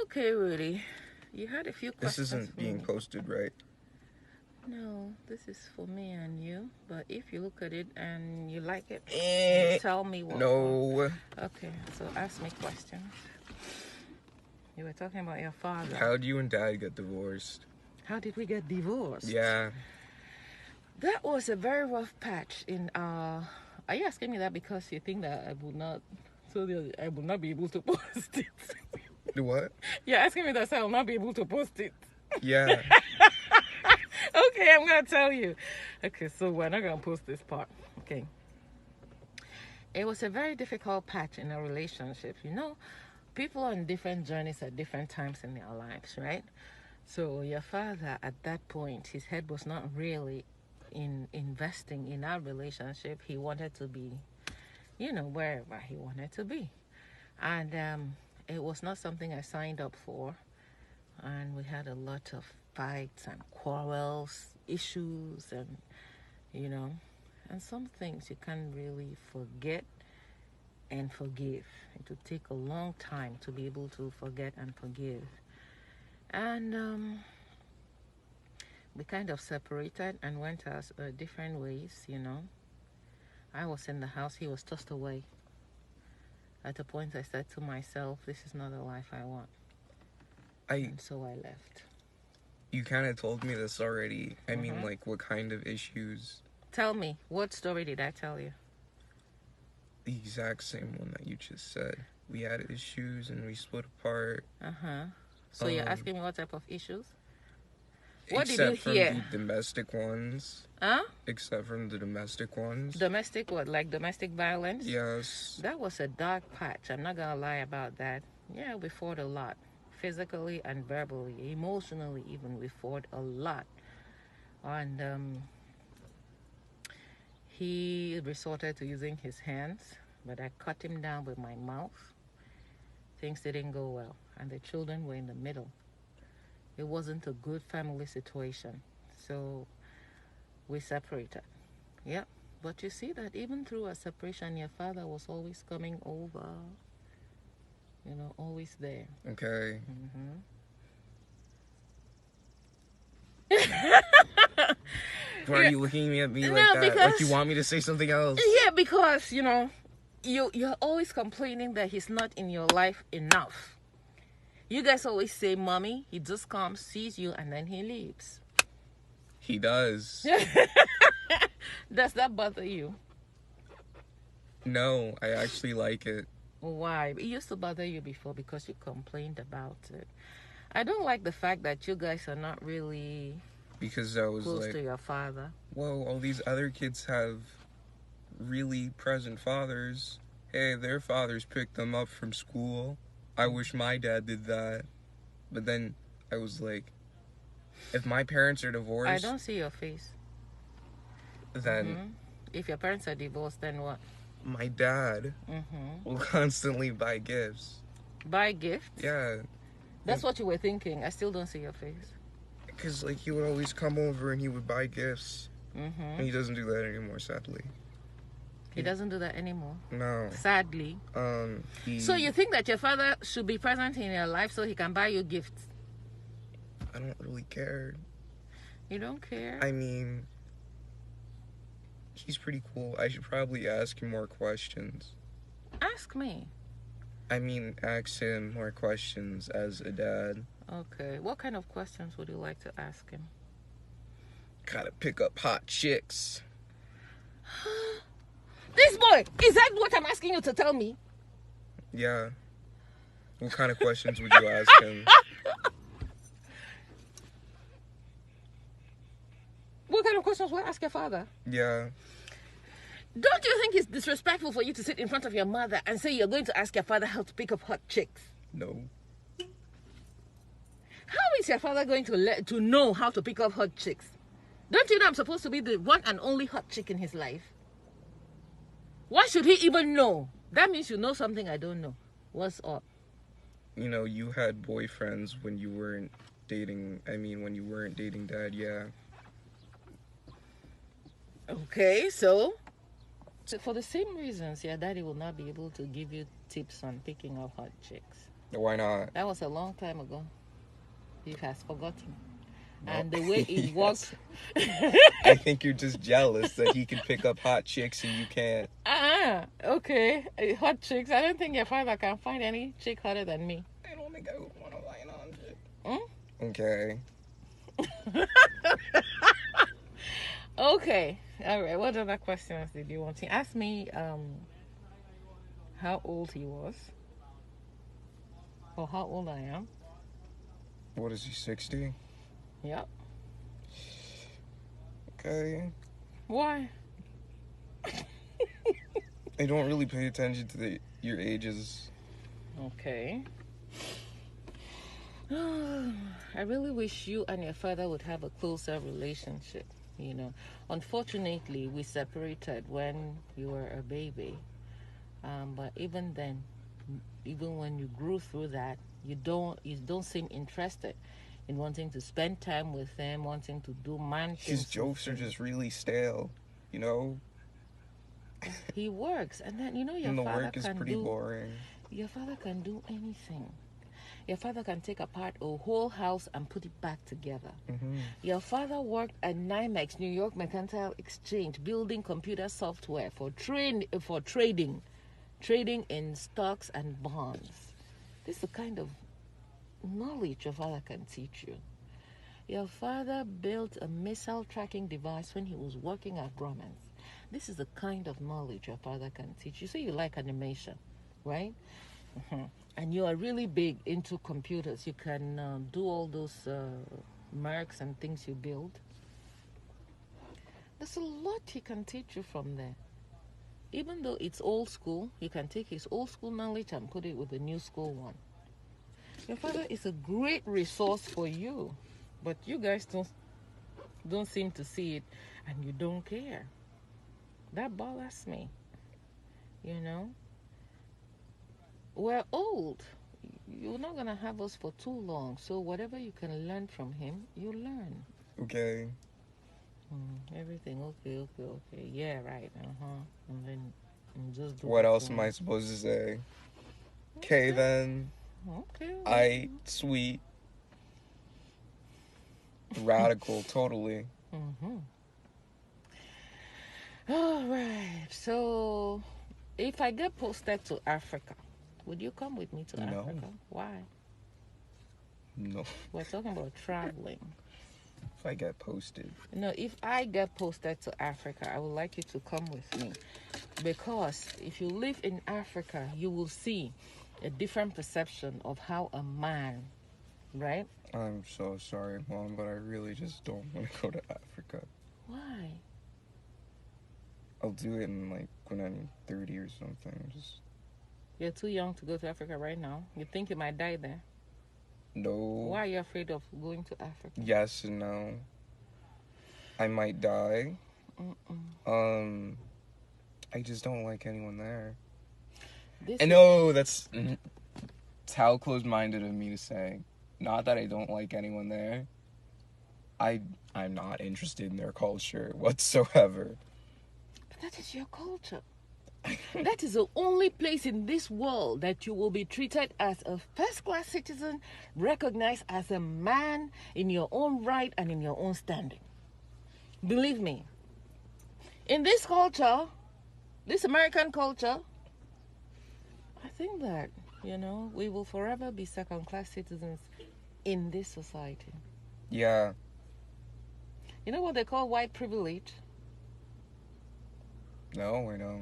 Okay, Rudy. You had a few This questions isn't for being me. posted, right? No, this is for me and you. But if you look at it and you like it, Eh, tell me what. no. Okay, so ask me questions. You were talking about your father. How'd you and Dad get divorced? How did we get divorced? Yeah. That was a very rough patch in Are you asking me that because you think that I would not I will not be able to post it? What? You're asking me that so I will not be able to post it. Yeah. Okay, I'm gonna tell you. Okay, so we're not gonna post this part. Okay. It was a very difficult patch in a relationship. You know, people are on different journeys at different times in their lives, right? So your father at that point, his head was not really in investing in our relationship. He wanted to be, wherever he wanted to be. And it was not something I signed up for. And we had a lot of fights and quarrels, issues, and, and some things you can't really forget and forgive. It would take a long time to be able to forget and forgive. And we kind of separated and went our different ways. I was in the house, he was tossed away. At a point, I said to myself, this is not the life I want. And so I left. You kind of told me this already. I mean, Mhm. like, what kind of issues? Tell me, what story did I tell you? The exact same one that you just said. We had issues and we split apart. Uh-huh. So you're asking me what type of issues? What did Except you from hear? the domestic ones. Huh? Except from the domestic ones. Domestic what? Like domestic violence? Yes. That was a dark patch. I'm not gonna lie about that. Yeah, we fought a lot. Physically and verbally. Emotionally even, we fought a lot. And he resorted to using his hands, but I cut him down with my mouth. Things didn't go well, and the children were in the middle. It wasn't a good family situation, so we separated. Yeah, but you see that even through a separation, your father was always coming over, always there. Okay. Why are you looking at me like that? Like you want me to say something else? Yeah, because, you're always complaining that he's not in your life enough. You guys always say, Mommy, he just comes, sees you, and then he leaves. He does. Does that bother you? No, I actually like it. Why? It used to bother you before because you complained about it. I don't like the fact that you guys are not really because I was close like, to your father. Whoa, all these other kids have really present fathers. Hey, their fathers picked them up from school. I wish my dad did that. But then I was like, if my parents are divorced... I don't see your face. Then... If your parents are divorced, then what? My dad will constantly buy gifts. Buy gifts? Yeah. That's what you were thinking. I still don't see your face. Because, like, he would always come over and he would buy gifts. And he doesn't do that anymore, sadly. He doesn't do that anymore? No. Sadly? So you think that your father should be present in your life so he can buy you gifts? I don't really care. You don't care? I mean, he's pretty cool. I should probably ask him more questions. Ask me. I mean, ask him more questions as a dad. Okay. What kind of questions would you like to ask him? Gotta pick up hot chicks. This boy! Is that what I'm asking you to tell me? Yeah. What kind of questions would you ask him? What kind of questions will I ask your father? Yeah. Don't you think it's disrespectful for you to sit in front of your mother and say you're going to ask your father how to pick up hot chicks? No. How is your father going to know how to pick up hot chicks? Don't you know I'm supposed to be the one and only hot chick in his life? Why should he even know? That means you know something I don't know. What's up? You know, you had boyfriends when you weren't dating... when you weren't dating Dad, yeah. Okay, so for the same reasons, your daddy will not be able to give you tips on picking up hot chicks. Why not? That was a long time ago. He has forgotten. No. And the way it works. I think you're just jealous that he can pick up hot chicks and you can't. Okay. Hot chicks. I don't think your father can find any chick hotter than me. I don't think I would want to line on it. Hmm? Okay. Okay. All right. What other questions did you want to ask me? How old he was, or how old I am. What is he, 60? Yep. Okay. Why? I don't really pay attention to your ages. Okay. I really wish you and your father would have a closer relationship. You know, unfortunately, we separated when you were a baby. But even then, even when you grew through that, you don't seem interested in wanting to spend time with him, wanting to do man things. His jokes are just really stale, you know? He works, and then your and the father work is can pretty do. boring. Your father can do anything. Your father can take apart a whole house and put it back together. Mm-hmm. Your father worked at NYMEX, New York Mercantile Exchange, building computer software for trading in stocks and bonds. This is the kind of knowledge your father can teach you. Your father built a missile tracking device when he was working at Grumman's. This is the kind of knowledge your father can teach you. So you like animation, right? Mm-hmm. And you are really big into computers. You can do all those marks and things you build. There's a lot he can teach you from there. Even though it's old school, you can take his old school knowledge and put it with the new school one. Your father is a great resource for you, but you guys don't seem to see it, and you don't care. That bothers me. You know? We're old. You're not gonna have us for too long, so whatever you can learn from him, you learn. Okay. Everything okay. Yeah, right. And then just do. What else am I supposed to say? Okay then. Okay. Sweet. Radical, totally. All right. So, if I get posted to Africa, would you come with me to Africa? Why? No. We're talking about traveling. If I get posted. No, if I get posted to Africa, I would like you to come with me. Because if you live in Africa, you will see a different perception of how a man, right? I'm so sorry, Mom, but I really just don't want to go to Africa. Why? I'll do it in when I'm 30 or something. You're too young to go to Africa right now. You think you might die there? No. Why are you afraid of going to Africa? Yes and no. I might die. I just don't like anyone there. I know that's how closed-minded of me to say. Not that I don't like anyone there. I'm not interested in their culture whatsoever. But that is your culture. That is the only place in this world that you will be treated as a first-class citizen, recognized as a man in your own right and in your own standing. Believe me, in this culture, this American culture, I think that, we will forever be second-class citizens in this society. Yeah. You know what they call white privilege? No, I know.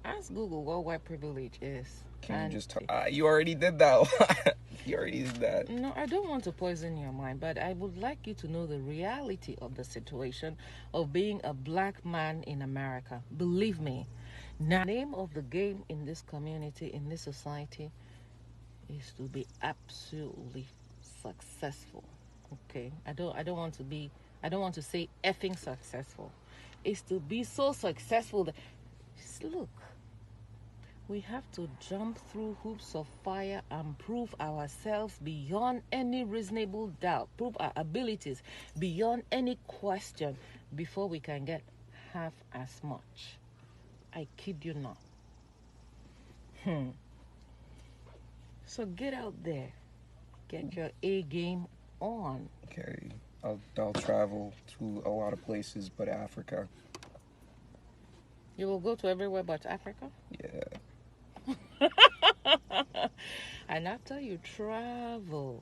Ask Google what white privilege is. Can you just you already did that. You already did that. No, I don't want to poison your mind, but I would like you to know the reality of the situation of being a black man in America. Believe me. Now, the name of the game in this community, in this society, is to be absolutely successful. Okay? I don't want to say effing successful. It's to be so successful that, look, we have to jump through hoops of fire and prove ourselves beyond any reasonable doubt, prove our abilities beyond any question before we can get half as much. I kid you not. So get out there. Get your A game on. Okay, I'll travel to a lot of places, but Africa. You will go to everywhere but Africa? Yeah. And after you travel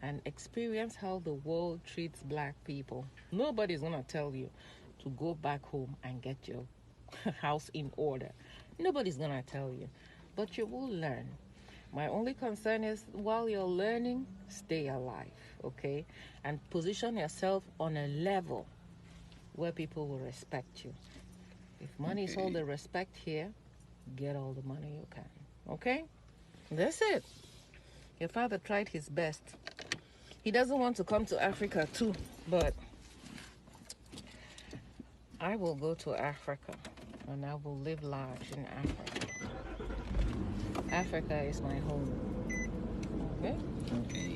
and experience how the world treats black people, nobody's going to tell you to go back home and get your house in order. Nobody's going to tell you. But you will learn. My only concern is while you're learning, stay alive, okay? And position yourself on a level where people will respect you. If money is all the respect here, get all the money you can, okay? That's it. Your father tried his best. He doesn't want to come to Africa too, but I will go to Africa and I will live large in Africa. Africa is my home. Okay? Okay.